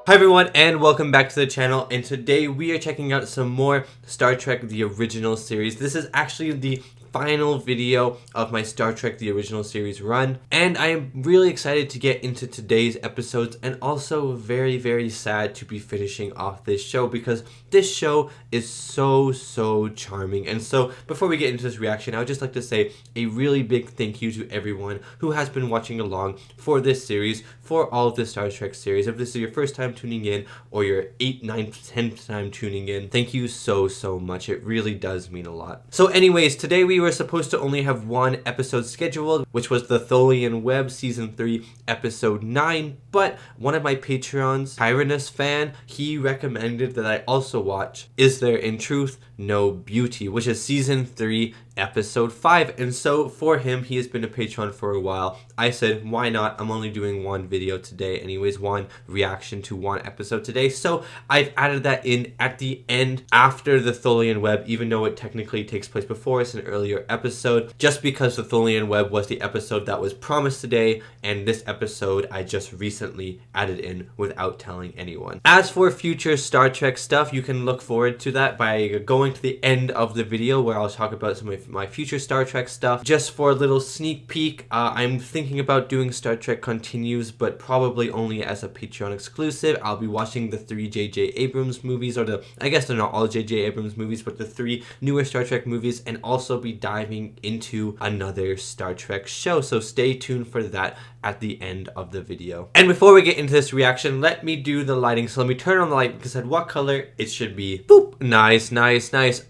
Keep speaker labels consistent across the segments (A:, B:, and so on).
A: Hi everyone and welcome back to the channel, and today we are checking out some more Star Trek The Original Series. This is actually the final video of my Star Trek The Original Series run, and I am really excited to get into today's episodes, and also very sad to be finishing off this show because this show is so charming. And so before we get into this reaction, I would just like to say a really big thank you to everyone who has been watching along for this series, for all of the Star Trek series. If this is your first time tuning in or your 8th, 9th, 10th time tuning in, thank you so much. It really does mean a lot. So anyways, today we were supposed to only have one episode scheduled, which was the Tholian Web Season 3 Episode 9, but one of my Patreons, Tyrannus fan, he recommended that I also watch Is There in Truth No Beauty, which is Season 3 Episode 5. And so for him, he has been a Patreon for a while. I said, why not? I'm only doing one video today anyways, one reaction to one episode today. So I've added that in at the end after the Tholian Web, even though it technically takes place before. It's an earlier episode, just because the Tholian Web was the episode that was promised today, and this episode I just recently added in without telling anyone. As for future Star Trek stuff, you can look forward to that by going to the end of the video where I'll talk about some of my future Star Trek stuff. Just for a little sneak peek, I'm thinking about doing Star Trek Continues, but probably only as a Patreon exclusive. I'll be watching the 3 J.J. Abrams movies, or I guess they're not all J.J. Abrams movies, but the 3 newer Star Trek movies, and also be diving into another Star Trek show. So stay tuned for that at the end of the video. And before we get into this reaction, let me do the lighting. So let me turn on the light because I said what color it should be. Boop. Nice.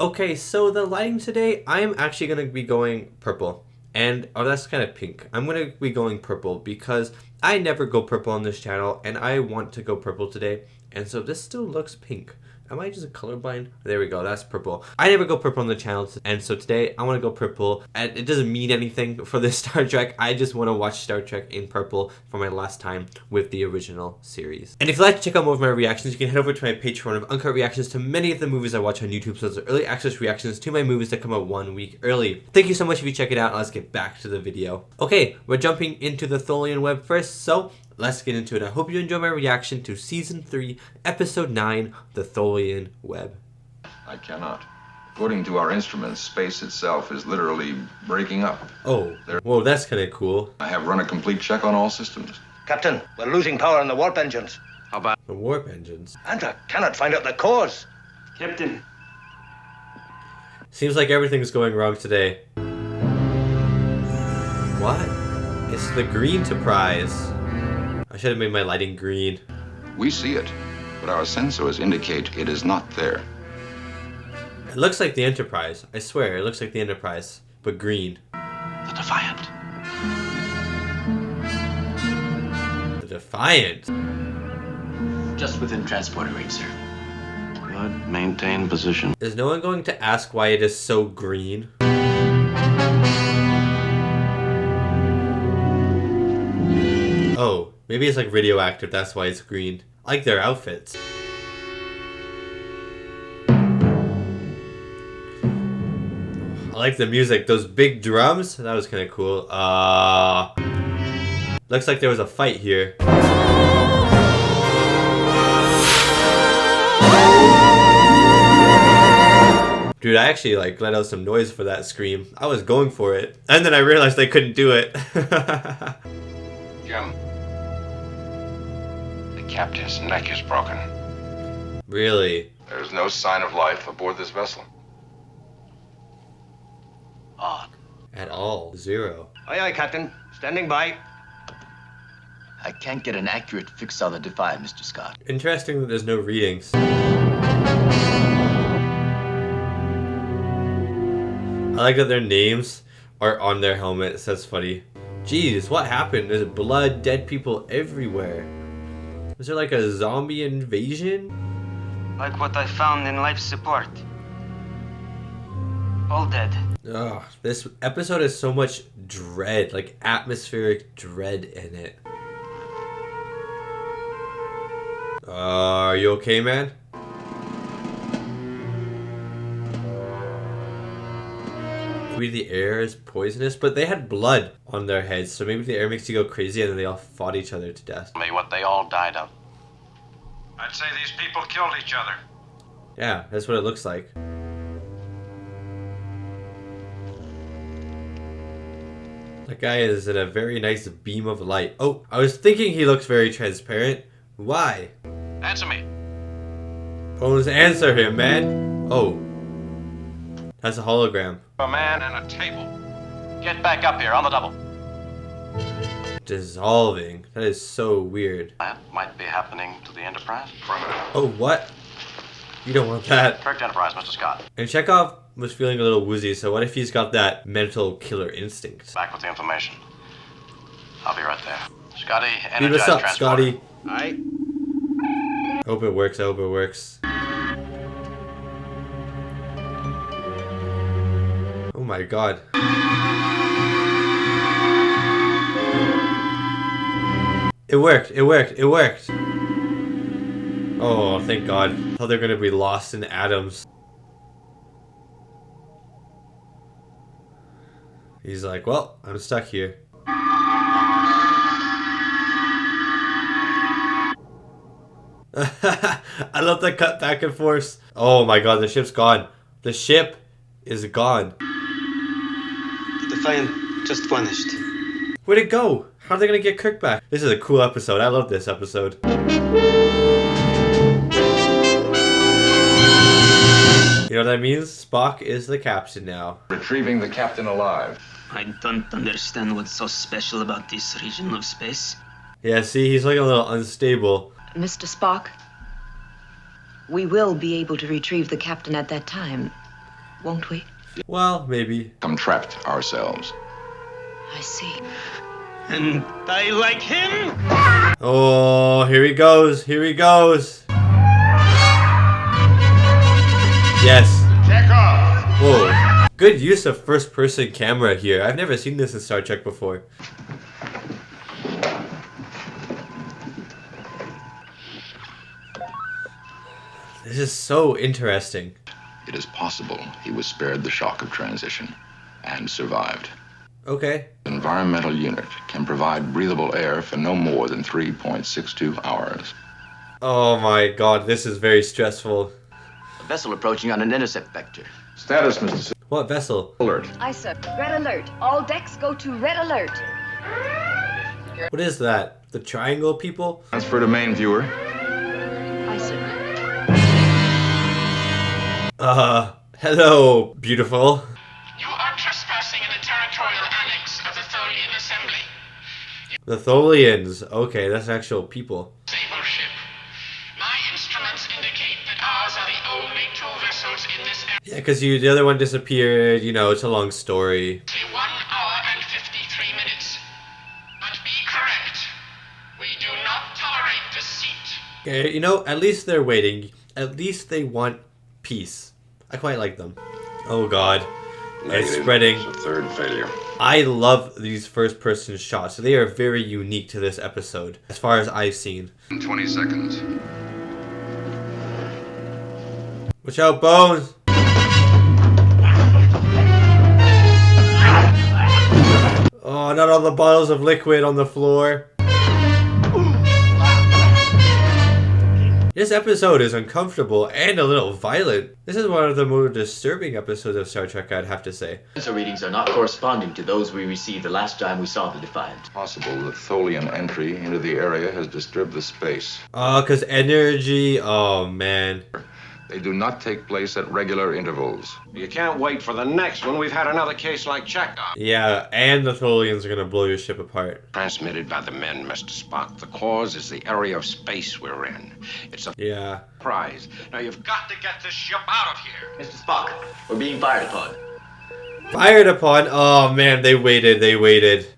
A: Okay, so the lighting today, I am actually going to be going purple. And, oh, that's kind of pink. I'm going to be going purple because I never go purple on this channel, and I want to go purple today. And so this still looks pink. Am I just colorblind? There we go, that's purple. I never go purple on the channel, and so today I want to go purple. And it doesn't mean anything for this Star Trek. I just want to watch Star Trek in purple for my last time with the original series. And if you'd like to check out more of my reactions, you can head over to my Patreon of uncut reactions to many of the movies I watch on YouTube. So those are early access reactions to my movies that come out 1 week early. Thank you so much if you check it out. Let's get back to the video. Okay, we're jumping into the Tholian Web first, so let's get into it. I hope you enjoy my reaction to Season 3, Episode 9, The Tholian Web.
B: I cannot. According to our instruments, space itself is literally breaking up.
A: Oh, whoa, that's kind of cool.
B: I have run a complete check on all systems.
C: Captain, we're losing power on the warp engines.
D: How about
A: the warp engines?
C: And I cannot find out the cause.
D: Captain?
A: Seems like everything's going wrong today. What? It's the green surprise. I should have made my lighting green.
B: We see it, but our sensors indicate it is not there.
A: It looks like the Enterprise. I swear, it looks like the Enterprise, but green.
C: The Defiant.
A: The Defiant?
D: Just within transporter range, sir. Good. Maintain position.
A: Is no one going to ask why it is so green? Oh, maybe it's like radioactive, that's why it's green. I like their outfits. I like the music. Those big drums, that was kind of cool. Looks like there was a fight here. Dude, I actually let out some noise for that scream. I was going for it. And then I realized I couldn't do it.
B: Jim. The captain's neck is broken.
A: Really?
B: There's no sign of life aboard this vessel.
C: Odd.
A: At all. Zero.
C: Aye, Captain. Standing by.
D: I can't get an accurate fix on the Defiant, Mr. Scott.
A: Interesting that there's no readings. I like that their names are on their helmets. That's funny. Jeez, what happened? There's blood, dead people everywhere. Is there like a zombie invasion?
E: Like what I found in life support. All dead.
A: Ugh, this episode has so much dread, like atmospheric dread in it. Are you okay, man? Maybe the air is poisonous, but they had blood on their heads, so maybe the air makes you go crazy and then they all fought each other to death.
D: Tell me what they all died of.
F: I'd say these people killed each other.
A: Yeah, that's what it looks like. That guy is in a very nice beam of light. Oh, I was thinking he looks very transparent. Why?
D: Answer me.
A: Bones, answer him, man. Oh. That's a hologram.
F: A man and a table.
D: Get back up here on the double.
A: Dissolving. That is so weird.
D: That might be happening to the Enterprise.
A: Oh, what? You don't want that.
D: Correct Enterprise, Mr. Scott.
A: And Chekhov was feeling a little woozy, so what if he's got that mental killer instinct?
D: Back with the information. I'll be right there. Scotty,
A: Beat
D: energize
A: us up,
D: transporter.
A: Scotty.
C: Aye.
A: Hope it works, I hope it works. Oh my god. It worked, it worked, it worked! Oh, thank god. I thought they were gonna be lost in atoms. He's like, well, I'm stuck here. I love the cut back and forth. Oh my god, the ship's gone. The ship is gone.
E: The Defiant just vanished.
A: Where'd it go? How are they gonna get Kirk back? This is a cool episode. I love this episode. You know what that means? Spock is the captain now.
B: Retrieving the captain alive.
G: I don't understand what's so special about this region of space.
A: Yeah, see, he's like a little unstable.
H: Mr. Spock, we will be able to retrieve the captain at that time, won't we?
A: Well, maybe.
B: Become trapped ourselves.
H: I see.
C: And I like him.
A: Oh, here he goes. Here he goes. Yes.
F: Check off!
A: Whoa. Good use of first-person camera here. I've never seen this in Star Trek before. This is so interesting.
B: It is possible he was spared the shock of transition and survived.
A: Okay.
B: The environmental unit can provide breathable air for no more than 3.62 hours.
A: Oh my god, this is very stressful.
D: A vessel approaching on an intercept vector.
B: Status, Mr.
A: What vessel?
B: Alert.
H: Aye, sir. Red alert. All decks go to red alert.
A: What is that? The triangle people?
B: Transfer to main viewer.
H: Aye, sir.
A: Hello, beautiful.
I: You are trespassing in the territorial annex of the Tholian Assembly.
A: The Tholians. Okay, that's actual people.
I: Sable ship. My instruments indicate that ours are the only two vessels in this area.
A: Yeah, because the other one disappeared. You know, it's a long story.
I: 1 hour and 53 minutes. But be correct. We do not tolerate deceit.
A: Okay, you know, at least they're waiting. At least they want peace. I quite like them. Oh god. It's spreading.
B: It's a third failure.
A: I love these first-person shots. They are very unique to this episode, as far as I've seen.
B: In 20 seconds.
A: Watch out, Bones! Oh, not all the bottles of liquid on the floor. This episode is uncomfortable and a little violent. This is one of the more disturbing episodes of Star Trek, I'd have to say.
J: Sensor readings are not corresponding to those we received the last time we saw the Defiant.
B: Possible that Tholian entry into the area has disturbed the space.
A: Oh, because energy. Oh, man.
B: They do not take place at regular intervals.
F: You can't wait for the next one. We've had another case like Chekhov.
A: Yeah, and the Tholians are going to blow your ship apart.
F: Transmitted by the men, Mr. Spock. The cause is the area of space we're in. It's a prize. Now you've got to get this ship out of here.
J: Mr. Spock, we're being fired upon.
A: Fired upon? Oh, man, they waited. You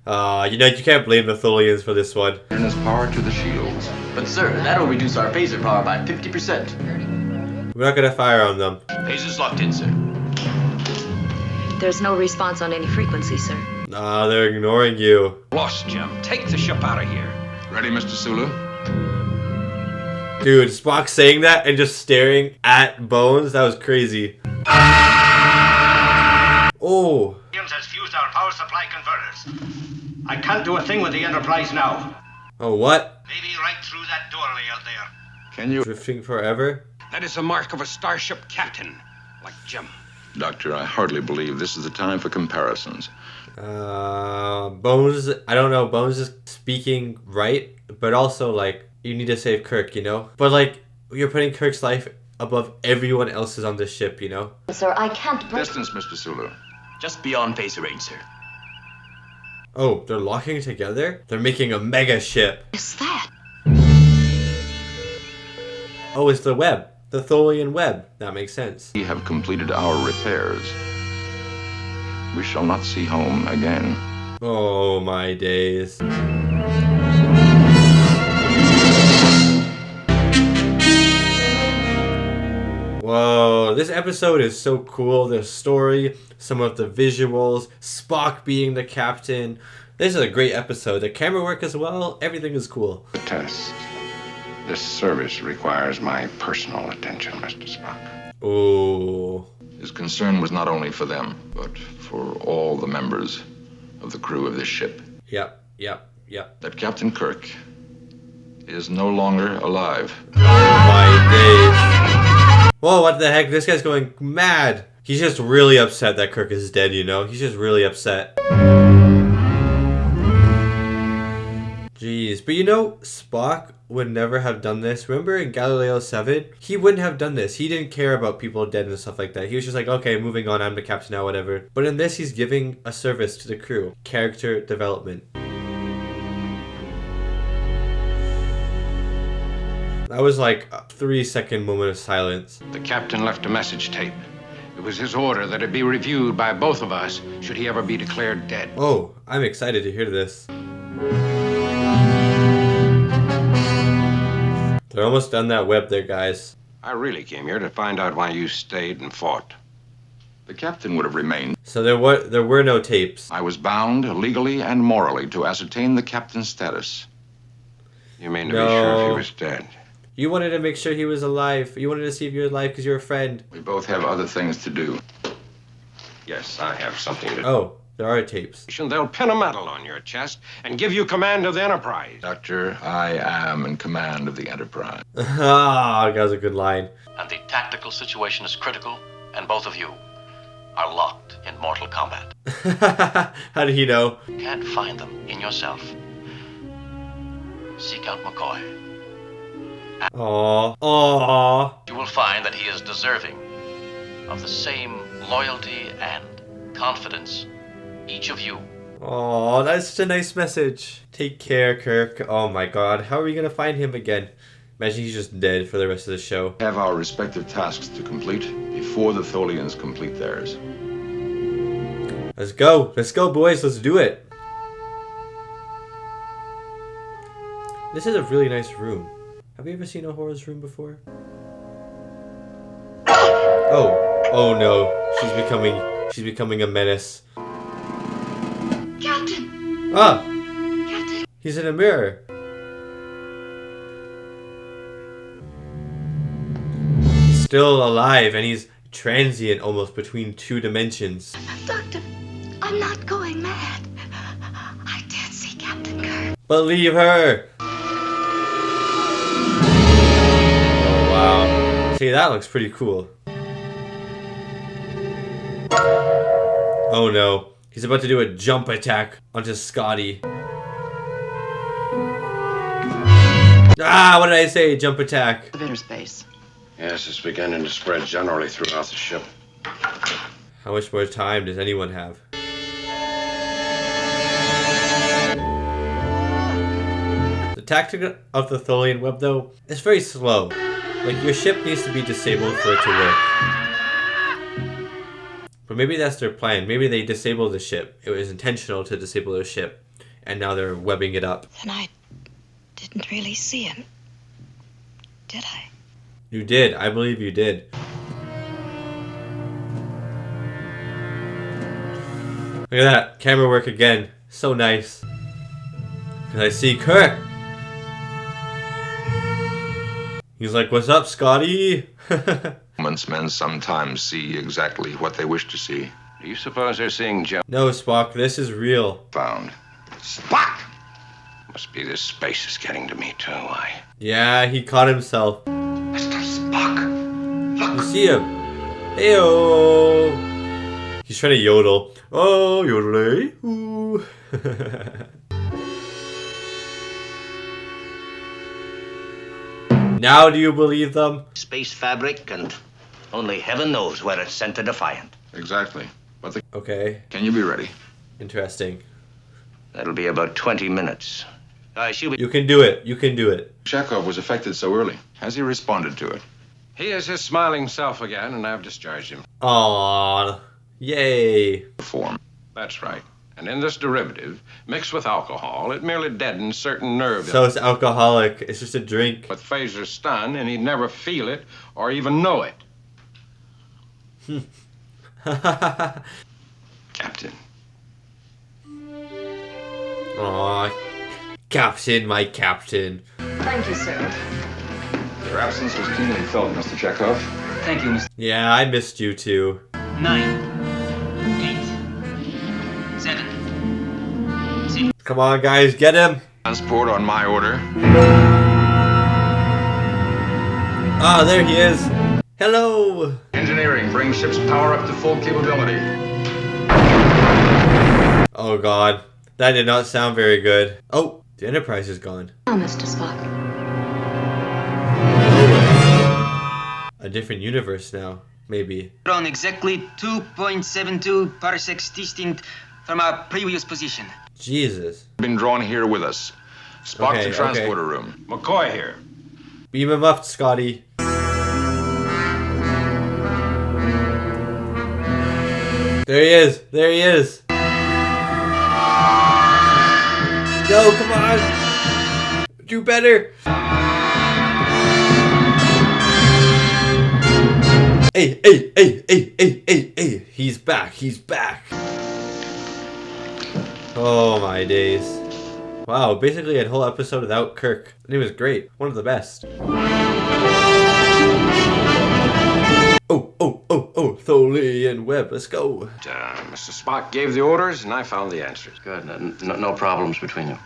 A: know, you can't blame the Tholians for this one.
B: Turn his power to the shields.
J: But sir, that'll reduce our phaser power by 50%.
A: We're not going to fire on them.
J: Phaser's locked in, sir.
H: There's no response on any frequency, sir.
A: Nah, they're ignoring you.
F: Lost, Jim. Take the ship out of here.
B: Ready, Mr. Sulu?
A: Dude, Spock saying that and just staring at Bones, that was crazy. Oh.
C: Williams has fused our power supply converters. I can't do a thing with the Enterprise now.
A: Oh, what?
C: Maybe right through that doorway out there.
B: Can you...
A: Drifting forever?
F: That is the mark of a starship captain, like Jim.
B: Doctor, I hardly believe this is the time for comparisons.
A: Bones, I don't know, Bones is speaking right, but also, like, you need to save Kirk, you know? But, like, you're putting Kirk's life above everyone else's on this ship, you know?
H: Sir, I can't break...
B: Distance, Mr. Sulu.
J: Just beyond phaser range, sir.
A: Oh, they're locking together? They're making a mega ship.
H: What's that?
A: Oh, it's the web. The Tholian Web. That makes sense.
B: We have completed our repairs. We shall not see home again.
A: Oh, my days. Whoa, this episode is so cool. The story, some of the visuals, Spock being the captain. This is a great episode. The camera work as well, everything is cool.
F: The test. This service requires my personal attention, Mr. Spock.
A: Oh.
B: His concern was not only for them, but for all the members of the crew of this ship.
A: Yep.
B: That Captain Kirk is no longer alive.
A: My days. Whoa, what the heck? This guy's going mad. He's just really upset that Kirk is dead, you know? He's just really upset. Jeez. But you know, Spock would never have done this. Remember in Galileo 7? He wouldn't have done this. He didn't care about people dead and stuff like that. He was just like, okay, moving on. I'm the captain now, whatever. But in this, he's giving a service to the crew. Character development. That was like a 3-second moment of silence.
F: The captain left a message tape. It was his order that it be reviewed by both of us should he ever be declared dead.
A: Oh, I'm excited to hear this. They're almost done that web there, guys.
F: I really came here to find out why you stayed and fought.
B: The captain would have remained.
A: So there were no tapes.
B: I was bound legally and morally to ascertain the captain's status.
F: You mean to be sure if he was dead?
A: You wanted to make sure he was alive. You wanted to see if he was alive because you're a friend.
B: We both have other things to do.
F: Yes, I have something to do.
A: Oh, there are tapes.
F: They'll pin a medal on your chest and give you command of the Enterprise.
B: Doctor, I am in command of the Enterprise.
A: Ah, that was a good line.
D: And the tactical situation is critical, and both of you are locked in mortal combat.
A: How did he know?
D: You can't find them in yourself. Seek out McCoy.
A: Aww.
D: You will find that he is deserving of the same loyalty and confidence each of you.
A: Oh, that's such a nice message. Take care, Kirk. Oh my god, how are we gonna find him again? Imagine he's just dead for the rest of the show.
B: We have our respective tasks to complete before the Tholians complete theirs.
A: Let's go. Let's go, boys. Let's do it. This is a really nice room. Have you ever seen a horror's room before? Oh no. She's becoming a menace.
H: Captain!
A: Ah!
H: Captain!
A: He's in a mirror. He's still alive and he's transient almost between two dimensions.
H: Doctor, I'm not going mad. I did see Captain Kirk.
A: Believe her! Oh wow. See, that looks pretty cool. Oh no. He's about to do a jump attack onto Scotty. Ah, what did I say? Jump attack.
H: Of inner space.
F: Yes, it's beginning to spread generally throughout the ship.
A: How much more time does anyone have? The tactic of the Tholian Web, though, is very slow. Like, your ship needs to be disabled for it to work. But maybe that's their plan. Maybe they disabled the ship. It was intentional to disable the ship. And now they're webbing it up.
H: Then I didn't really see him, did I?
A: You did. I believe you did. Look at that. Camera work again. So nice. And I see Kirk. He's like, what's up, Scotty?
B: Men sometimes see exactly what they wish to see.
F: Do you suppose they're seeing Jim?
A: No, Spock. This is real.
B: Found.
F: Spock! Must be this space is getting to me, too.
A: Yeah, he caught himself.
B: Mr. Spock, look.
A: You see him? Heyo! He's trying to yodel. Oh, yodelay. Ooh. Now do you believe them?
C: Space fabric, and only heaven knows where it's sent to Defiant.
B: Exactly. But
A: Okay.
B: can you be ready?
A: Interesting.
C: That'll be about 20 minutes. She'll be...
A: You can do it. You can do it.
B: Chekhov was affected so early. Has he responded to it?
F: He is his smiling self again, and I've discharged him.
A: Aww. Yay.
B: Form.
F: That's right. And in this derivative, mixed with alcohol, it merely deadens certain nerve
A: So it's alcoholic. It's just a drink.
F: with phaser stun, and he'd never feel it or even know it.
B: Captain.
A: Aw. Captain, my captain.
H: Thank you, sir.
B: Your absence was keenly felt, Mr. Chekhov.
G: Thank you, Mr.
A: Yeah, I missed you too.
G: 9, 8, 7, 6.
A: Come on, guys, get him.
B: Transport on my order.
A: Ah, there he is. Hello.
B: Engineering, bring ship's power up to full capability.
A: Oh god, that did not sound very good. Oh, the Enterprise is gone.
H: Oh, Mr. Spock.
A: A different universe now, maybe.
G: On exactly 2.72 parsecs distinct from our previous position.
A: Jesus.
B: Been drawn here with us. Spock
A: Okay,
B: to transporter room.
F: McCoy here.
A: Beam him up, Scotty. There he is. There he is. No, come on. Do better. Hey, hey, hey, hey, hey, hey, hey. He's back. He's back. Oh my days. Wow, basically a whole episode without Kirk. And it was great. One of the best. Oh, Tholian Web, let's go.
F: Mr. Spock gave the orders, and I found the answers.
D: Good. No problems between you.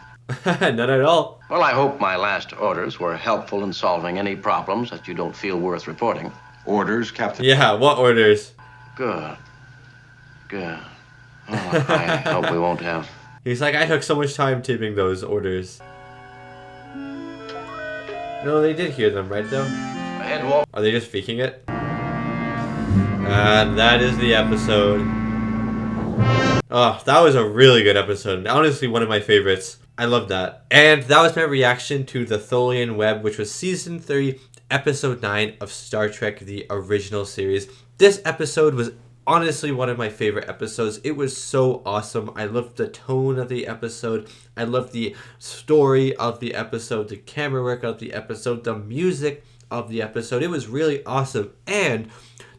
A: None at all.
D: Well, I hope my last orders were helpful in solving any problems that you don't feel worth reporting.
B: Orders, Captain.
A: Yeah, what orders?
D: Good. Good. Oh, I hope we won't have...
A: He's like, I took so much time typing those orders. No, they did hear them, right, though?
D: Ahead, Walt.
A: Are they just faking it? And that is the episode. Oh, that was a really good episode. Honestly, one of my favorites. I love that. And that was my reaction to the Tholian Web, which was Season 3, Episode 9 of Star Trek, the original series. This episode was honestly one of my favorite episodes. It was so awesome. I loved the tone of the episode. I loved the story of the episode, the camera work of the episode, the music of the episode. It was really awesome. And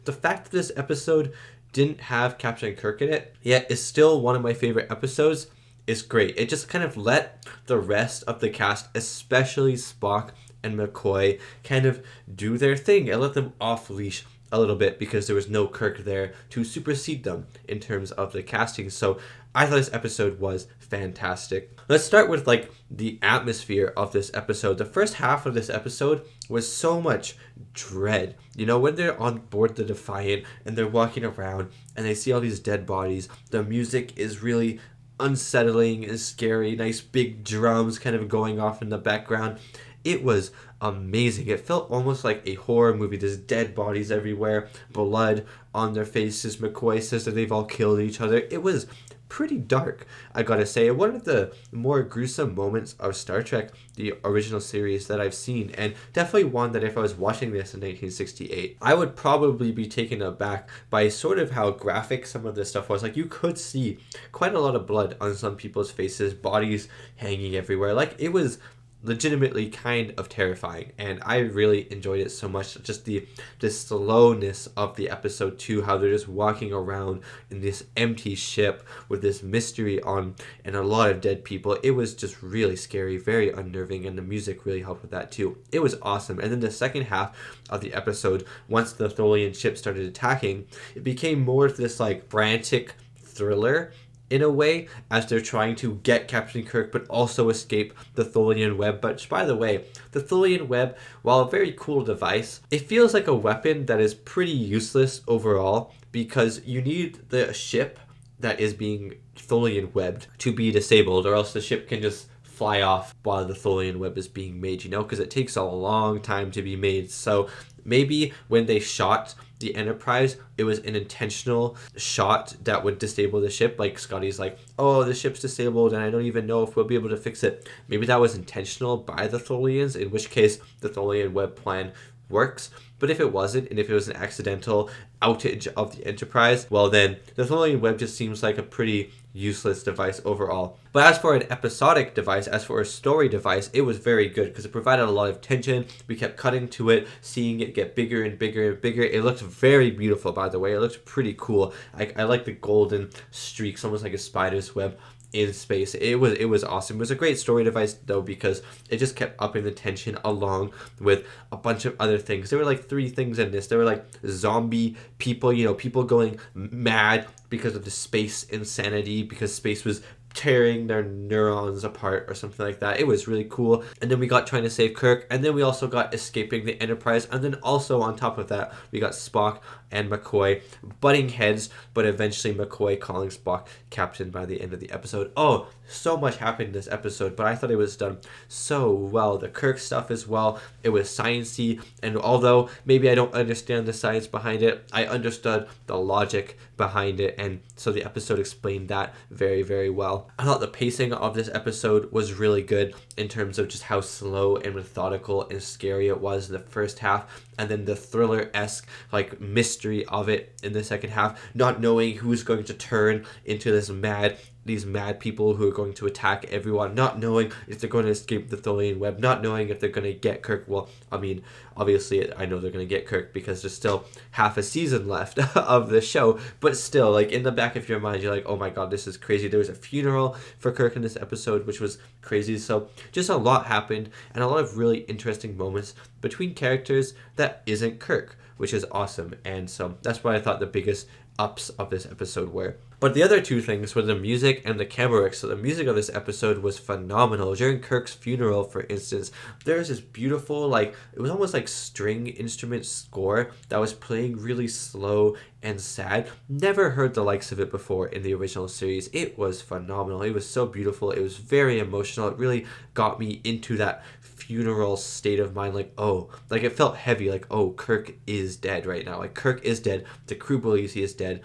A: the fact that this episode didn't have Captain Kirk in it, yet is still one of my favorite episodes, is great. It just kind of let the rest of the cast, especially Spock and McCoy, kind of do their thing and let them off leash a little bit because there was no Kirk there to supersede them in terms of the casting. So I thought this episode was fantastic. Let's start with like the atmosphere of this episode. The first half of this episode was so much dread. You know, when they're on board the Defiant and they're walking around and they see all these dead bodies, the music is really unsettling and scary. Nice big drums kind of going off in the background. It was amazing. It felt almost like a horror movie. There's dead bodies everywhere, blood on their faces. McCoy says that they've all killed each other. It was pretty dark, I gotta say. One of the more gruesome moments of Star Trek, the original series, that I've seen, and definitely one that if I was watching this in 1968, I would probably be taken aback by sort of how graphic some of this stuff was. Like, you could see quite a lot of blood on some people's faces, bodies hanging everywhere. Like, it was legitimately kind of terrifying, and I really enjoyed it so much. Just the slowness of the episode too, how they're just walking around in this empty ship with this mystery on and a lot of dead people. It was just really scary, very unnerving, and the music really helped with that too. It was awesome. And then the second half of the episode, once the Tholian ship started attacking, it became more of this like frantic thriller in a way, as they're trying to get Captain Kirk but also escape the Tholian Web. But by the way, the Tholian Web, while a very cool device, it feels like a weapon that is pretty useless overall, because you need the ship that is being Tholian webbed to be disabled, or else the ship can just fly off while the Tholian Web is being made, you know, because it takes a long time to be made. So maybe when they shot the Enterprise, it was an intentional shot that would disable the ship. Like Scotty's like, oh, the ship's disabled and I don't even know if we'll be able to fix it. Maybe that was intentional by the Tholians, in which case the Tholian Web plan works. But if it wasn't, and if it was an accidental outage of the Enterprise, well then the Tholian Web just seems like a pretty useless device overall. But as for an episodic device, as for a story device, it was very good because it provided a lot of tension. We kept cutting to it, seeing it get bigger and bigger and bigger. It looked very beautiful, by the way. It looked pretty cool. I like the golden streaks, almost like a spider's web in space. It was awesome. It was a great story device though, because it just kept upping the tension along with a bunch of other things. There were like 3 things in this. There were like zombie people, you know, people going mad because of the space insanity, because space was tearing their neurons apart or something like that. It was really cool. And then we got trying to save Kirk, and then we also got escaping the Enterprise, and then also on top of that we got Spock and McCoy butting heads, but eventually McCoy calling Spock captain by the end of the episode. Oh, so much happened in this episode, but I thought it was done so well. The Kirk stuff as well, it was sciencey, and although maybe I don't understand the science behind it, I understood the logic behind it, and so the episode explained that very, very well. I thought the pacing of this episode was really good in terms of just how slow and methodical and scary it was in the first half, and then the thriller-esque like mystery of it in the second half, not knowing who's going to turn into these mad people who are going to attack everyone, not knowing if they're going to escape the Tholian Web, not knowing if they're going to get Kirk. Well, I mean, obviously I know they're going to get Kirk because there's still half a season left of the show, but still, like, in the back of your mind, you're like, oh my god, this is crazy. There was a funeral for Kirk in this episode, which was crazy. So just a lot happened, and a lot of really interesting moments between characters that isn't Kirk, which is awesome. And so that's what I thought the biggest ups of this episode were. But the other 2 things were the music and the camera work. So the music of this episode was phenomenal. During Kirk's funeral, for instance, there was this beautiful, like, it was almost like string instrument score that was playing really slow and sad. Never heard the likes of it before in the original series. It was phenomenal. It was so beautiful. It was very emotional. It really got me into that funeral state of mind. Like, oh, like, it felt heavy. Like, oh, Kirk is dead right now. Like, Kirk is dead. The crew believes he is dead.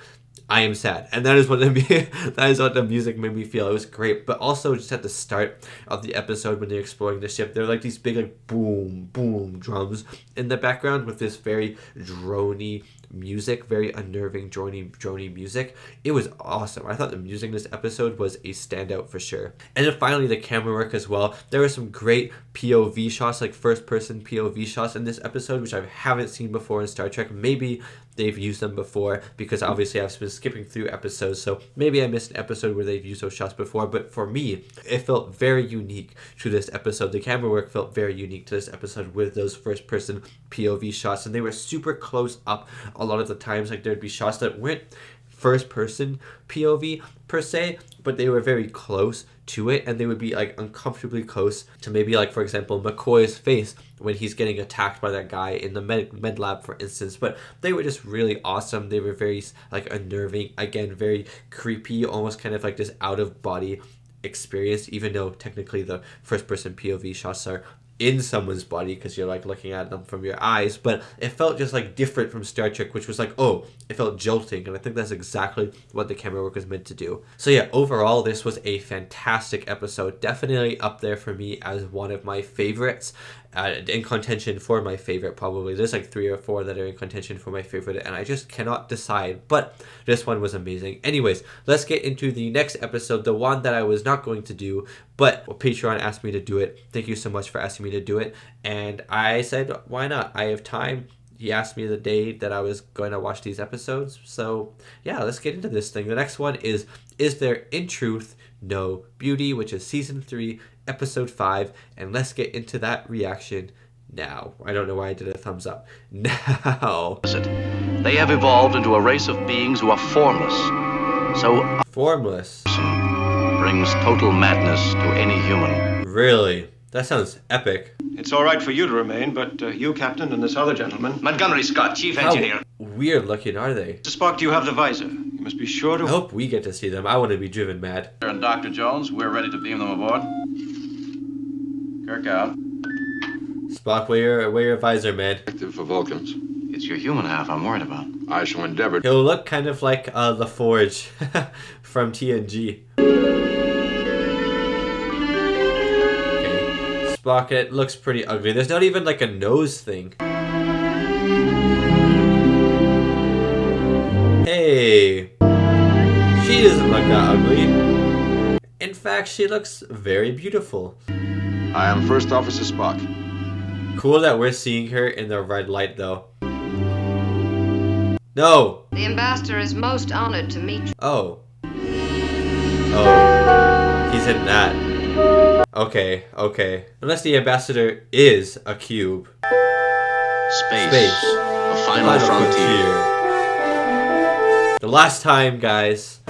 A: I am sad, and that is what the music made me feel. It was great. But also just at the start of the episode, when they're exploring the ship, there were like these big, like, boom boom drums in the background with this very drony music, very unnerving drony music. It was awesome. I thought the music in this episode was a standout for sure. And then finally, the camera work as well. There were some great POV shots, like first person POV shots in this episode, which I haven't seen before in Star Trek. Maybe they've used them before, because obviously I've been skipping through episodes, so maybe I missed an episode where they've used those shots before. But for me, it felt very unique to this episode. The camera work felt very unique to this episode with those first person POV shots, and they were super close up a lot of the times. Like, there'd be shots that weren't first person POV per se, but they were very close to it, and they would be like uncomfortably close to maybe, like, for example, McCoy's face when he's getting attacked by that guy in the med lab, for instance. But they were just really awesome. They were very, like, unnerving, again, very creepy, almost kind of like this out of body experience, even though technically the first person POV shots are in someone's body because you're, like, looking at them from your eyes. But it felt just, like, different from Star Trek, which was like, oh, it felt jolting, and I think that's exactly what the camera work was meant to do. So yeah, overall, this was a fantastic episode. Definitely up there for me as one of my favorites. In contention for my favorite, probably. There's like 3 or 4 that are in contention for my favorite, and I just cannot decide, but this one was amazing. Anyways, let's get into the next episode, the one that I was not going to do, but Patreon asked me to do it. Thank you so much for asking me to do it, and I said, why not? I have time. He asked me the day that I was going to watch these episodes, so yeah, let's get into this thing. The next one is There in Truth No Beauty, which is Season 3, Episode 5, and let's get into that reaction now. I don't know why I did a thumbs up. Now.
D: They have evolved into a race of beings who are formless, So
A: formless.
D: Brings total madness to any human.
A: Really? That sounds epic.
K: It's all right for you to remain, but you, Captain, and this other gentleman...
C: Montgomery Scott, Chief Engineer.
A: How weird looking are they?
K: Mr. Spock, do you have the visor? You must be sure to...
A: I hope we get to see them. I want to be driven mad.
D: And Dr. Jones, we're ready to beam them aboard. Kirk out.
A: Spock, wear your visor, man.
F: Active for Vulcans.
D: It's your human half I'm worried about.
F: I shall endeavor.
A: He'll look kind of like the Forge from TNG. Spock, it looks pretty ugly. There's not even like a nose thing. Hey, she doesn't look that ugly. In fact, she looks very beautiful.
B: I am First Officer Spock.
A: Cool that we're seeing her in the red light though. No!
H: The ambassador is most honored to meet you.
A: Oh. Oh. He's in that. Okay, okay. Unless the ambassador is a cube.
D: Space.
A: The
D: final frontier.
A: The last time, guys.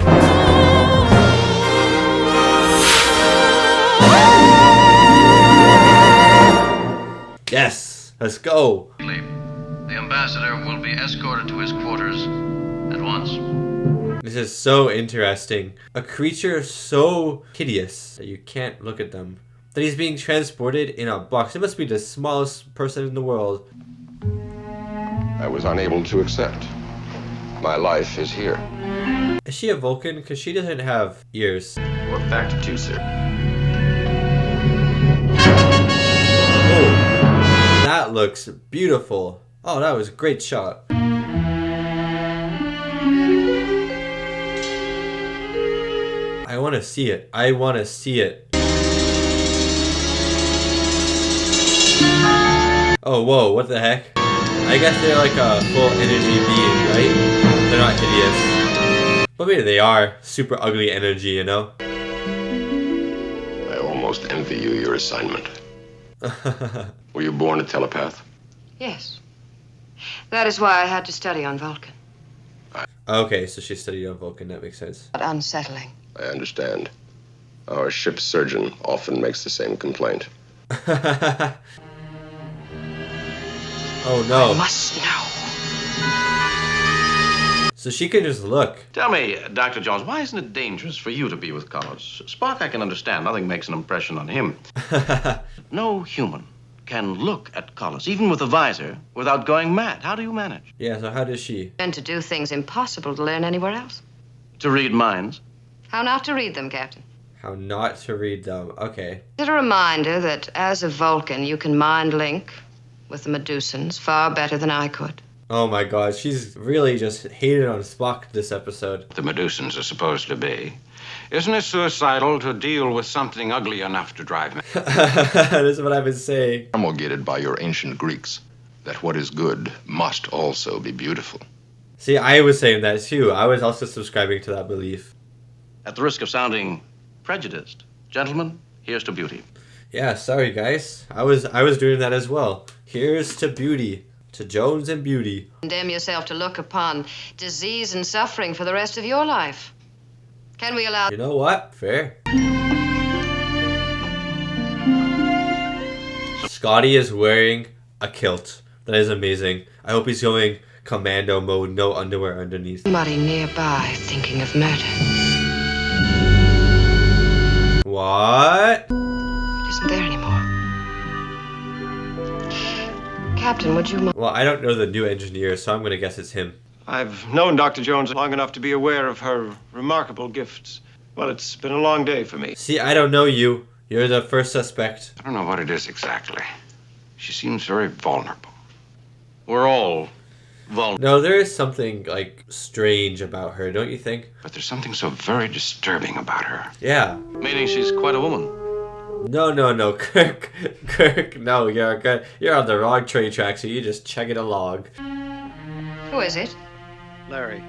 A: Yes! Let's go!
D: The ambassador will be escorted to his quarters at once.
A: This is so interesting. A creature so hideous that you can't look at them. That he's being transported in a box. It must be the smallest person in the world.
B: I was unable to accept. My life is here.
A: Is she a Vulcan? Because she doesn't have ears.
B: What factor 2, sir?
A: Oh, that looks beautiful. Oh, that was a great shot. I want to see it. I want to see it. Oh, whoa, what the heck? I guess they're like a full energy being, right? They're not hideous. But maybe they are. Super ugly energy, you know?
B: I almost envy you your assignment. Were you born a telepath?
H: Yes. That is why I had to study on Vulcan.
A: Okay, so she studied on Vulcan. That makes sense.
H: But unsettling.
B: I understand. Our ship's surgeon often makes the same complaint.
A: Oh no.
H: I must know.
A: So she can just look.
D: Tell me, Dr. Jones, why isn't it dangerous for you to be with colors? Spock, I can understand. Nothing makes an impression on him. No human can look at colors, even with a visor, without going mad. How do you manage?
A: Yeah, so how does she?
H: And to do things impossible to learn anywhere else.
D: To read minds?
H: How not to read them, Captain.
A: How not to read them. Okay.
H: Is it a reminder that as a Vulcan, you can mind link with the Medusans far better than I could?
A: Oh my god, she's really just hated on Spock this episode.
F: The Medusans are supposed to be. Isn't it suicidal to deal with something ugly enough to drive me?
A: That's what I've been saying.
B: Promulgated by your ancient Greeks, that what is good must also be beautiful.
A: See, I was saying that too. I was also subscribing to that belief.
D: At the risk of sounding prejudiced, gentlemen, here's to beauty.
A: Yeah, sorry guys. I was doing that as well. Here's to beauty. To Jones and beauty.
H: Condemn yourself to look upon disease and suffering for the rest of your life. Can we allow...
A: You know what? Fair. Scotty is wearing a kilt. That is amazing. I hope he's going commando mode, no underwear underneath.
H: Somebody nearby thinking of murder.
A: What?
H: It isn't there anymore. Captain, would you mind?
A: Well, I don't know the new engineer, so I'm gonna guess it's him.
K: I've known Dr. Jones long enough to be aware of her remarkable gifts. Well, it's been a long day for me.
A: See, I don't know you. You're the first suspect.
F: I don't know what it is exactly. She seems very vulnerable.
D: We're all vulnerable.
A: No, there is something, like, strange about her, don't you think?
F: But there's something so very disturbing about her.
A: Yeah.
D: Meaning she's quite a woman.
A: No, Kirk, no, you're on the wrong train track, so you just check it along.
H: Who is it?
K: Larry,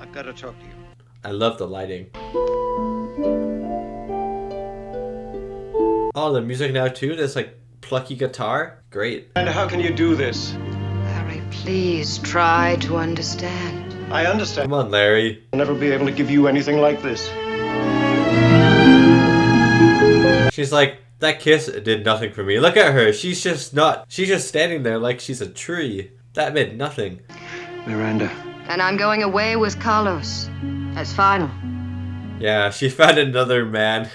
K: I've got to talk to you.
A: I love the lighting. Oh, the music now too, this like plucky guitar, great.
K: And how can you do this?
H: Larry, please try to understand.
K: I understand.
A: Come on, Larry.
K: I'll never be able to give you anything like this.
A: She's like, that kiss did nothing for me. Look at her. She's just standing there like she's a tree. That meant nothing.
K: Miranda.
H: And I'm going away with Carlos. That's final.
A: Yeah, she found another man.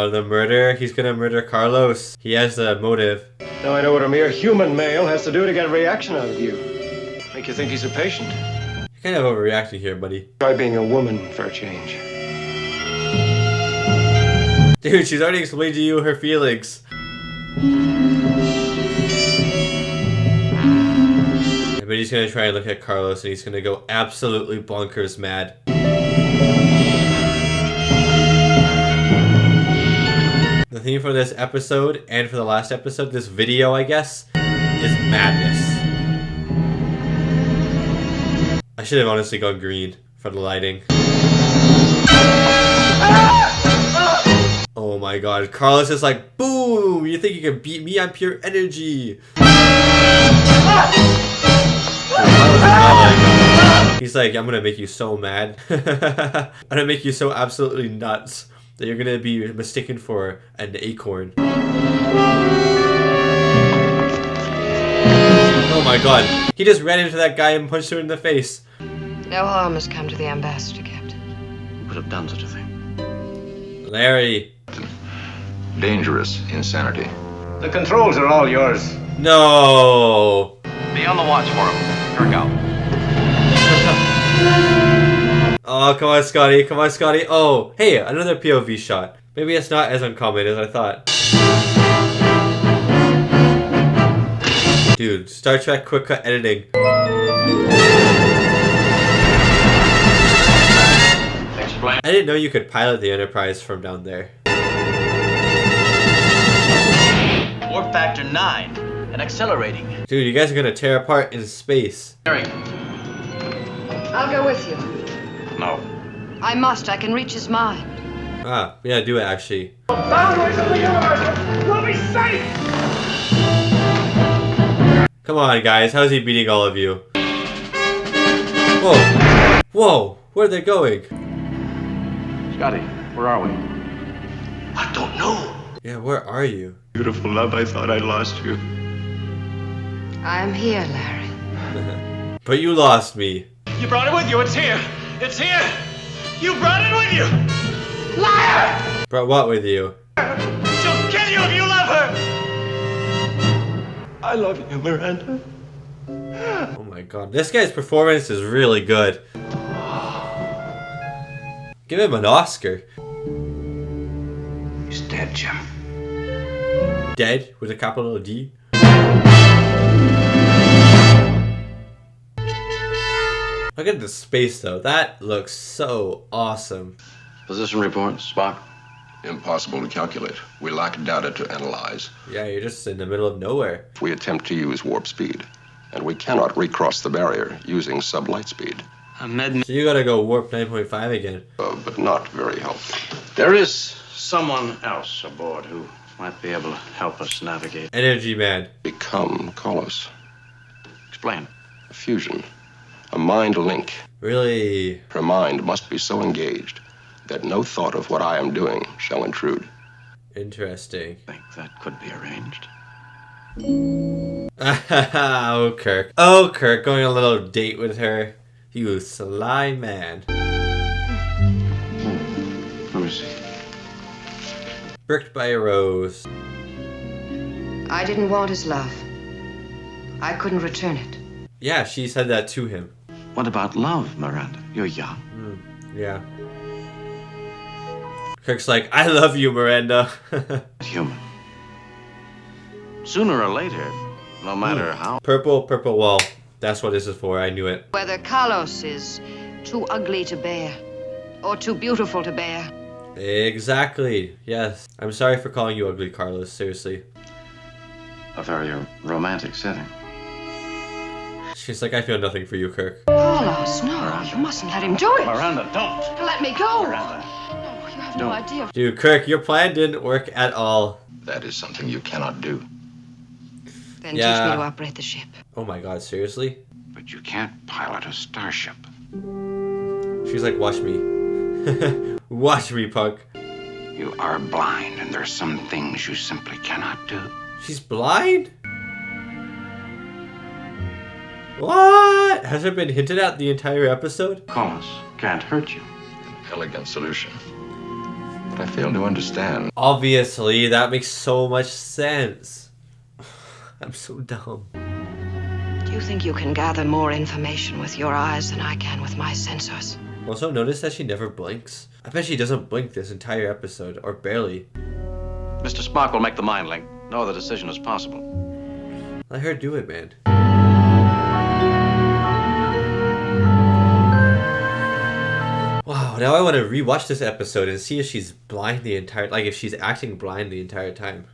A: The murder. He's gonna murder Carlos. He has a motive.
K: Now I know what a mere human male has to do to get a reaction out of you. Make you think he's a patient.
A: You're kind of overreacting here, buddy.
K: Try being a woman for a change.
A: Dude, she's already explained to you her feelings. But he's gonna try and look at Carlos and he's gonna go absolutely bonkers mad. The theme for this episode and for the last episode, this video I guess, is madness. I should have honestly gone green for the lighting. Oh my god, Carlos is like, boom! You think you can beat me? I'm pure energy! He's like, I'm gonna make you so mad. I'm gonna make you so absolutely nuts that you're gonna be mistaken for an acorn. Oh my god, he just ran into that guy and punched him in the face.
H: No harm has come to the ambassador, Captain.
D: Who could have done such a thing?
A: Larry.
B: Dangerous insanity.
E: The controls are all yours.
A: No.
D: Be on the watch for him. Kirk out.
A: Oh, come on, Scotty. Come on, Scotty. Oh, hey, another POV shot. Maybe it's not as uncommon as I thought. Dude, Star Trek quick cut editing.
D: Explain.
A: I didn't know you could pilot the Enterprise from down there.
J: Warp factor 9 and accelerating.
A: Dude, you guys are gonna tear apart in space.
H: I'll go with you.
D: No.
H: I must. I can reach his mind.
A: Ah, yeah, do it actually.
I: Boundaries of the universe! We'll be safe!
A: Come on, guys. How's he beating all of you? Whoa. Whoa. Where are they going?
D: Scotty, where are we?
C: I don't know.
A: Yeah, where are you?
K: Beautiful love, I thought I'd lost you.
H: I'm here, Larry.
A: But you lost me.
E: You brought it with you. It's here. It's here. You brought it with you.
H: Liar!
A: Brought what with you?
E: She'll kill you if you love her.
K: I love you, Miranda.
A: Oh my god. This guy's performance is really good. Give him an Oscar.
C: He's dead, Jim.
A: Dead with a capital D. Look at the space though. That looks so awesome.
D: Position report, Spock.
B: Impossible to calculate. We lack data to analyze.
A: Yeah, you're just in the middle of nowhere.
B: We attempt to use warp speed, and we cannot recross the barrier using sublight speed.
A: So you gotta go warp 9.5 again.
B: But not very helpful.
D: There is someone else aboard who might be able to help us navigate.
A: Energy man.
B: Become Carlos.
D: Explain.
B: A fusion. A mind link.
A: Really?
B: Her mind must be so engaged that no thought of what I am doing shall intrude.
A: Interesting.
D: I think that could be arranged.
A: Oh, Kirk. Oh, Kirk, going on a little date with her. You sly man.
D: Let me see.
A: Bricked by a rose.
H: I didn't want his love. I couldn't return it.
A: Yeah, she said that to him.
D: What about love, Miranda? You're young.
A: Yeah. Kirk's like, I love you, Miranda.
D: Human. Sooner or later, no matter how.
A: Purple wall. That's what this is for. I knew it.
H: Whether Carlos is too ugly to bear or too beautiful to bear.
A: Exactly. Yes. I'm sorry for calling you ugly, Carlos. Seriously.
D: A very romantic setting.
A: She's like, I feel nothing for you, Kirk.
H: Carlos, no. You mustn't let him do it.
D: Miranda, don't.
H: Let me go.
D: Miranda.
H: No, you have no idea.
A: Dude, Kirk, your plan didn't work at all.
B: That is something you cannot do.
H: Then teach me to operate the ship.
A: Oh my god, seriously?
F: But you can't pilot a starship.
A: She's like, watch me. Watch me, Puck.
F: You are blind, and there are some things you simply cannot do.
A: She's blind? What? Has it been hinted at the entire episode?
D: Collis can't hurt you.
B: An elegant solution. But I fail to understand.
A: Obviously, that makes so much sense. I'm so dumb.
H: Do you think you can gather more information with your eyes than I can with my sensors?
A: Also, notice that she never blinks. I bet she doesn't blink this entire episode, or barely.
D: Mr. Spock will make the mind link. No other decision is possible.
A: Let her do it, man. Wow, now I want to rewatch this episode and see if she's blind the entire... Like, if she's acting blind the entire time.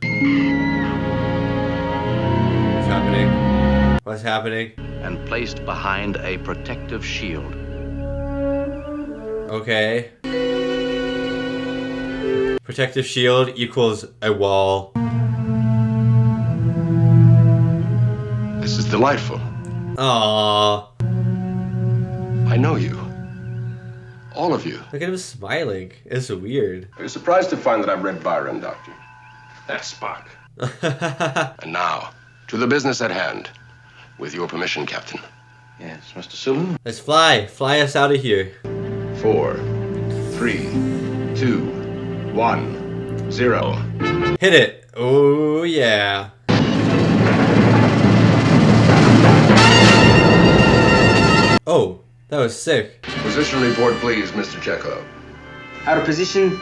A: What's happening? What's happening?
D: And placed behind a protective shield.
A: Okay. Protective shield equals a wall.
B: This is delightful.
A: Aww.
B: I know you. All of you.
A: Look at him smiling. It's weird.
B: Are you surprised to find that I've read Byron, Doctor? That's Spock. And now, to the business at hand. With your permission, Captain.
D: Yes, Mr. Sulu.
A: Let's fly. Fly us out of here.
B: 4, 3, 2, 1, 0.
A: Hit it. Oh, yeah. Oh, that was sick.
B: Position report, please, Mr. Chekhov.
G: Out of position.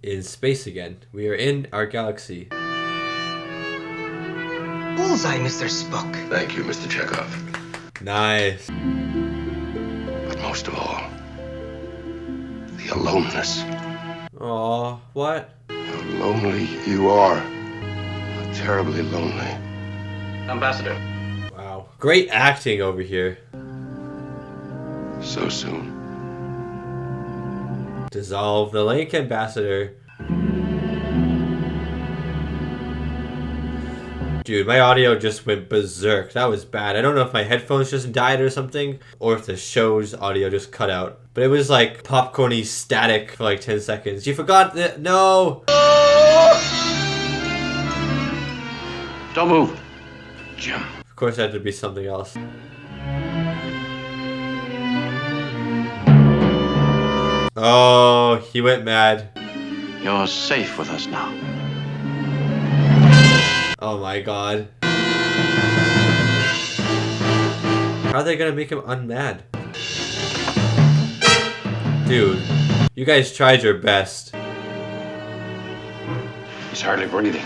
A: In space again. We are in our galaxy.
G: Bullseye, Mr. Spock.
B: Thank you, Mr. Chekhov.
A: Nice.
B: But most of all, the aloneness.
A: Aw, what?
B: How lonely you are. How terribly lonely.
D: Ambassador.
A: Wow. Great acting over here.
B: So soon.
A: Dissolve the link, Ambassador. Dude, my audio just went berserk. That was bad. I don't know if my headphones just died or something, or if the show's audio just cut out. But it was like popcorny static for like 10 seconds. You forgot that? No!
D: Don't move.
B: Jim.
A: Of course, it had to be something else. Oh, he went mad.
D: You're safe with us now.
A: Oh my god. How are they gonna make him unmad? Dude, you guys tried your best.
F: He's hardly breathing.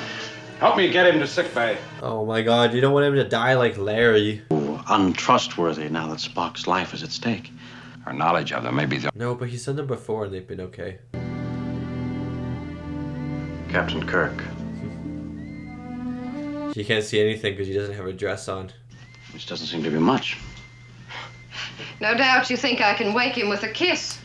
F: Help me get him to sickbay.
A: Oh my god, you don't want him to die like Larry.
D: Untrustworthy now that Spock's life is at stake.
F: Our knowledge of them may be the...
A: No, but he's done them before and they've been okay.
D: Captain Kirk.
A: He can't see anything because he doesn't have a dress on.
D: Which doesn't seem to be much.
H: No doubt you think I can wake him with a kiss.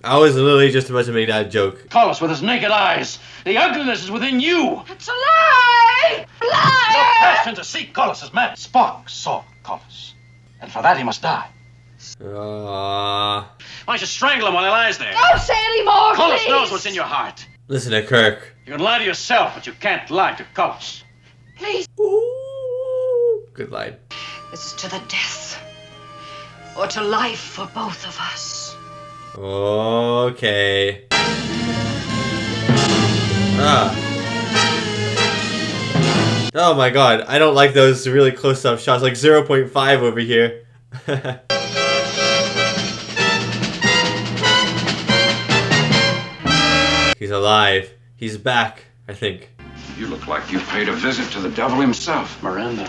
A: I was literally just about to make that joke.
E: Collis with his naked eyes. The ugliness is within you.
H: It's a lie! Liar!
E: Your passion to seek Collis is mad. Spock saw Collis. And for that he must die. Why don't you strangle him while he lies there?
H: Don't say any more,
E: Collis
H: please!
E: knows what's in your heart.
A: Listen to Kirk.
E: You can lie to yourself, but you can't lie to Collis.
H: Please.
A: Ooh, good line.
H: This is to the death. Or to life for both of us.
A: Okay. Oh my god, I don't like those really close-up shots, like 0.5 over here. He's alive. He's back, I think.
F: You look like you paid a visit to the devil himself.
D: Miranda.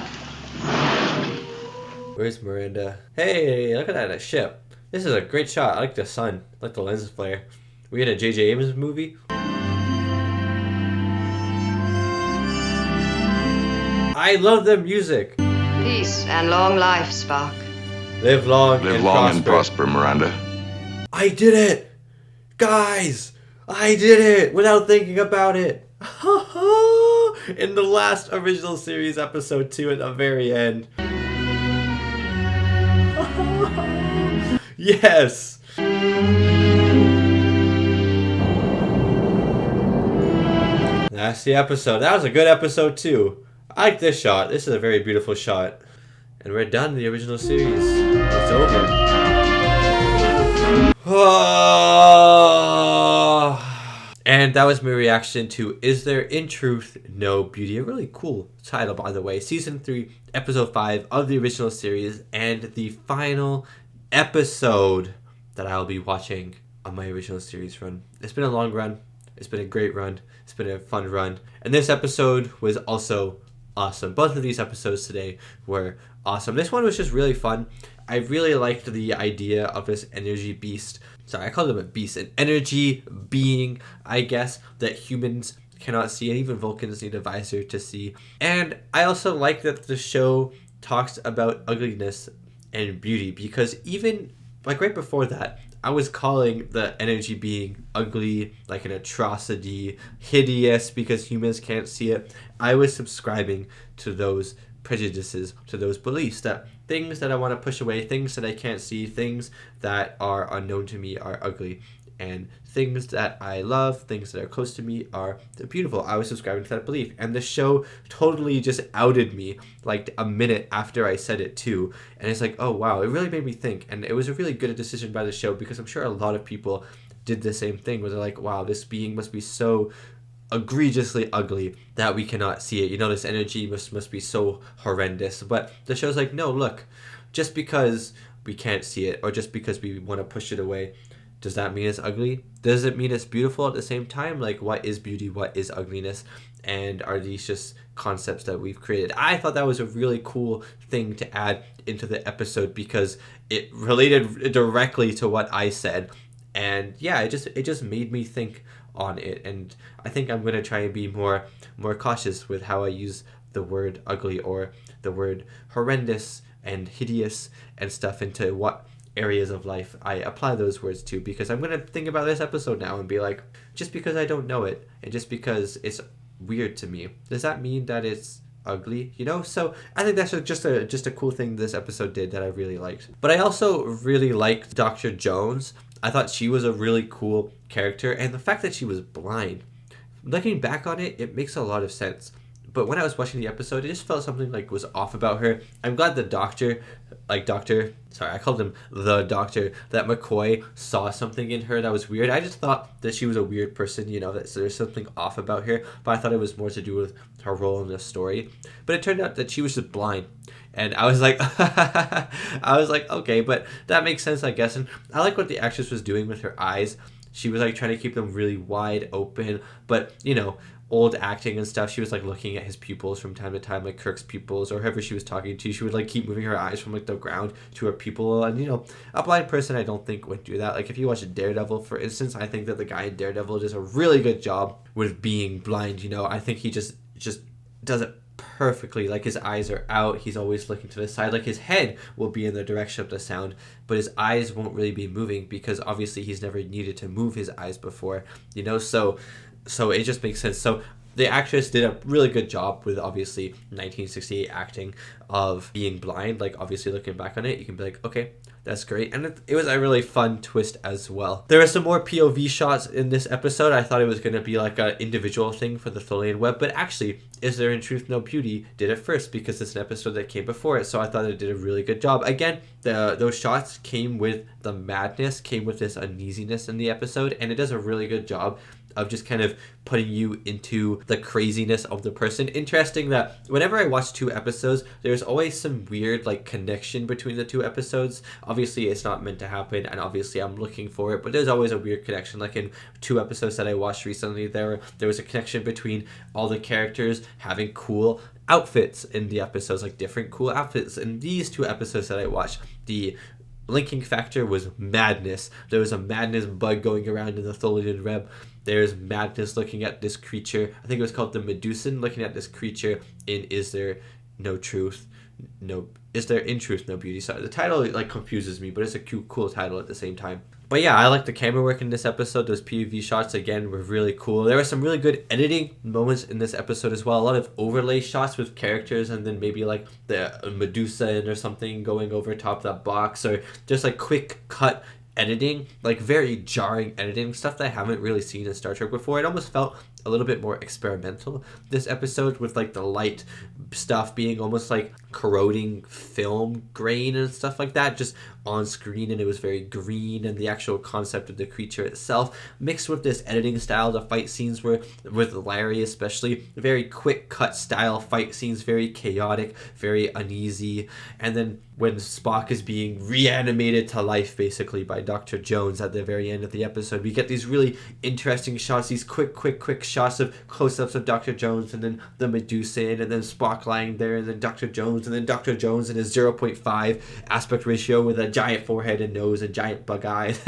A: Where's Miranda? Hey, look at that, a ship. This is a great shot. I like the sun. I like the lens flare. We in a J.J. Abrams movie? I love the music.
H: Peace and long life, Spock.
A: Live long
B: and prosper, Miranda.
A: I did it! Guys! I did it! Without thinking about it! in the last original series episode 2 at the very end. Yes! That's the episode. That was a good episode too. I like this shot. This is a very beautiful shot. And we're done the original series. It's over. And that was my reaction to Is There in Truth No Beauty? A really cool title, by the way. Season 3, Episode 5 of the original series, and the final episode that I'll be watching on my original series run. It's been a long run. It's been a great run. It's been a fun run. And this episode was also awesome. Both of these episodes today were awesome. This one was just really fun. I really liked the idea of this energy beast. Sorry, I called him a beast. An energy being, I guess, that humans cannot see, and even Vulcans need a visor to see. And I also like that the show talks about ugliness and beauty, because even like right before that, I was calling the energy being ugly, like an atrocity, hideous because humans can't see it. I was subscribing to those prejudices, to those beliefs, that things that I want to push away, things that I can't see, things that are unknown to me are ugly, and things that I love, things that are close to me are beautiful. I was subscribing to that belief, and the show totally just outed me like a minute after I said it too. And it's like, oh wow, it really made me think, and it was a really good decision by the show, because I'm sure a lot of people did the same thing, where they're like, wow, this being must be so egregiously ugly that we cannot see it. You know, this energy must be so horrendous. But the show's like, no, look, just because we can't see it, or just because we want to push it away, does that mean it's ugly? Does it mean it's beautiful at the same time? Like, what is beauty? What is ugliness? And are these just concepts that we've created? I thought that was a really cool thing to add into the episode, because it related directly to what I said. And yeah, it just made me think on it. And I think I'm going to try and be more cautious with how I use the word ugly or the word horrendous and hideous and stuff into what areas of life I apply those words to, because I'm going to think about this episode now and be like, just because I don't know it and just because it's weird to me, does that mean that it's ugly? You know? So I think that's just a cool thing this episode did that I really liked. But I also really liked Dr. Jones. I thought she was a really cool character, and the fact that she was blind, looking back on it, it makes a lot of sense. But when I was watching the episode, it just felt something like was off about her. I'm glad the doctor, I called him the doctor, that McCoy saw something in her that was weird. I just thought that she was a weird person, you know, that there's something off about her. But I thought it was more to do with her role in the story. But it turned out that she was just blind. And I was like, okay, but that makes sense, I guess. And I like what the actress was doing with her eyes. She was like trying to keep them really wide open, but you know, old acting and stuff, she was like looking at his pupils from time to time, like Kirk's pupils or whoever she was talking to. She would like keep moving her eyes from like the ground to her pupil, and you know, a blind person I don't think would do that. Like if you watch Daredevil, for instance, I think that the guy in Daredevil does a really good job with being blind. You know, I think he just does it perfectly. Like his eyes are out, he's always looking to the side, like his head will be in the direction of the sound, but his eyes won't really be moving, because obviously he's never needed to move his eyes before, you know, so it just makes sense. So the actress did a really good job with obviously 1968 acting of being blind. Like obviously looking back on it, you can be like, okay, that's great. And it was a really fun twist as well. There are some more POV shots in this episode. I thought it was going to be like an individual thing for the Tholian Web, but actually Is There in Truth No Beauty did it first, because it's an episode that came before it. So I thought it did a really good job. Again, those shots came with the madness, came with this uneasiness in the episode, and it does a really good job of just kind of putting you into the craziness of the person. Interesting that whenever I watch two episodes, there's always some weird like connection between the two episodes. Obviously it's not meant to happen, and obviously I'm looking for it, but there's always a weird connection. Like in two episodes that I watched recently, there was a connection between all the characters having cool outfits in the episodes, like different cool outfits. In these two episodes that I watched, the linking factor was madness. There was a madness bug going around in the Tholian Web. There's madness looking at this creature. I think it was called the Medusan, looking at this creature in Is There in Truth No Beauty? Sorry, the title like confuses me, but it's a cool title at the same time. But yeah, I like the camera work in this episode. Those POV shots, again, were really cool. There were some really good editing moments in this episode as well. A lot of overlay shots with characters and then maybe like the Medusa or something going over top of that box, or just like quick cut editing, like very jarring editing, stuff that I haven't really seen in Star Trek before. It almost felt a little bit more experimental this episode, with like the light stuff being almost like corroding film grain and stuff like that just on screen, and it was very green, and the actual concept of the creature itself mixed with this editing style. The fight scenes were, with Larry especially, very quick cut style fight scenes, very chaotic, very uneasy. And then when Spock is being reanimated to life basically by Dr. Jones at the very end of the episode, we get these really interesting shots, these quick shots of close-ups of Dr. Jones, and then the Medusa, and then Spock lying there, and then Dr. Jones, and then Dr. Jones in his 0.5 aspect ratio with a giant forehead and nose and giant bug eyes.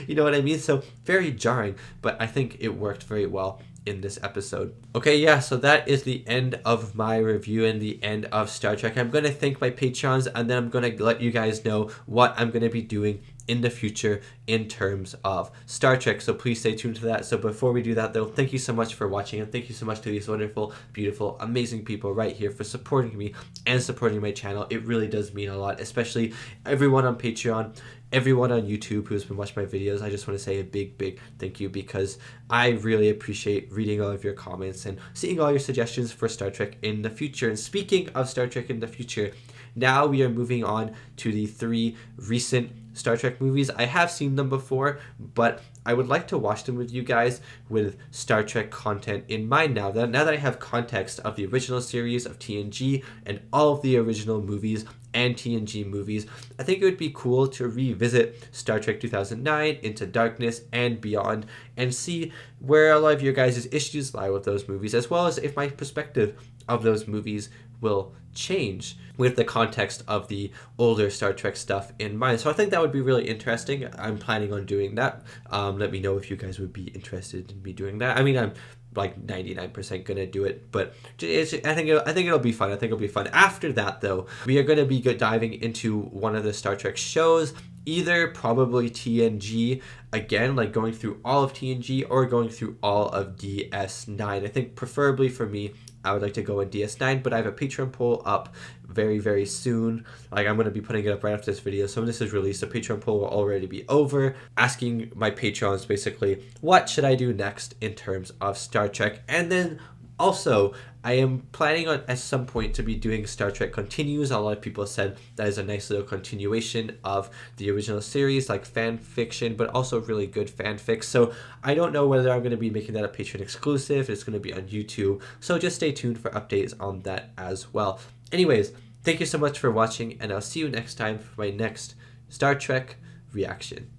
A: You know what I mean? So very jarring, but I think it worked very well in this episode. Okay, yeah, so that is the end of my review and the end of Star Trek. I'm going to thank my Patrons, and then I'm going to let you guys know what I'm going to be doing in the future in terms of Star Trek, so please stay tuned to that. So before we do that though, thank you so much for watching, and thank you so much to these wonderful, beautiful, amazing people right here for supporting me and supporting my channel. It really does mean a lot, especially everyone on Patreon, everyone on YouTube who's been watching my videos. I just want to say a big thank you, because I really appreciate reading all of your comments and seeing all your suggestions for Star Trek in the future. And speaking of Star Trek in the future, now we are moving on to the 3 recent Star Trek movies. I have seen them before, but I would like to watch them with you guys with Star Trek content in mind now. Now that I have context of the original series of TNG and all of the original movies and TNG movies, I think it would be cool to revisit Star Trek 2009, Into Darkness, and beyond, and see where a lot of your guys' issues lie with those movies, as well as if my perspective of those movies will change with the context of the older Star Trek stuff in mind. So I think that would be really interesting. I'm planning on doing that. Let me know if you guys would be interested in me doing that. I mean, I'm like 99% gonna do it, but I think it'll be fun. I think it'll be fun. After that though, we are gonna be diving into one of the Star Trek shows, either probably TNG again, like going through all of TNG, or going through all of DS9. I think preferably for me, I would like to go in DS9, but I have a Patreon poll up very soon. Like, I'm going to be putting it up right after this video, so when this is released, the Patreon poll will already be over, asking my patrons basically, what should I do next in terms of Star Trek? And then also, I am planning on at some point to be doing Star Trek Continues. A lot of people said that is a nice little continuation of the original series, like fan fiction, but also really good fanfic. So I don't know whether I'm going to be making that a Patreon exclusive. It's going to be on YouTube. So just stay tuned for updates on that as well. Anyways, thank you so much for watching, and I'll see you next time for my next Star Trek reaction.